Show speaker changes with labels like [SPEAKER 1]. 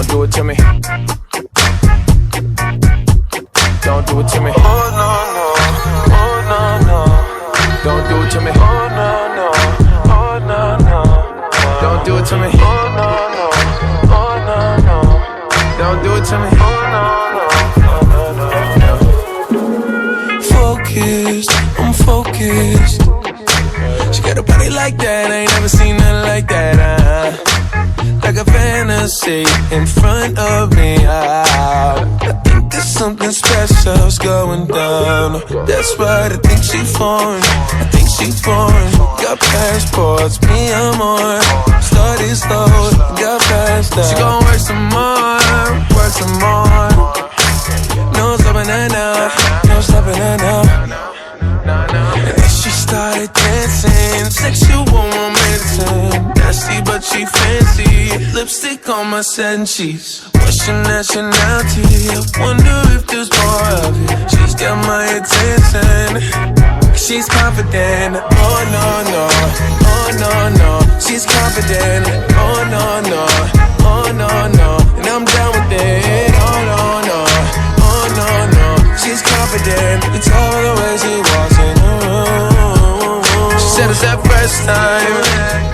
[SPEAKER 1] Don't do it to me. Don't do it to me.
[SPEAKER 2] Oh no no, oh no no.
[SPEAKER 1] Don't do it to me.
[SPEAKER 2] Oh no no, oh no no.
[SPEAKER 1] Don't do it to me.
[SPEAKER 2] Oh no no, oh no no.
[SPEAKER 1] Don't do it to me.
[SPEAKER 2] Oh no no, focused, I'm focused. She got a body like that, I ain't never seen nothing like that. Like a fantasy in front of me. I think there's something special's going down. That's right, I think she foreign. I think she foreign. Got passports, me I'm on. Started slow, got past that. She gon' work some more, work some more. No stopping her now, no stopping her now. And then she started dancing, sexual romancing. Nasty but she fancy, lipstick on my satin sheets. What's your nationality? I wonder if there's more of it. She's got my attention, she's confident. Oh no no, oh no no. She's confident. Oh no no, oh no no. And I'm down with it. Oh no no, oh no no. She's confident. You can tell the way she walks in the room. She said it's that first time.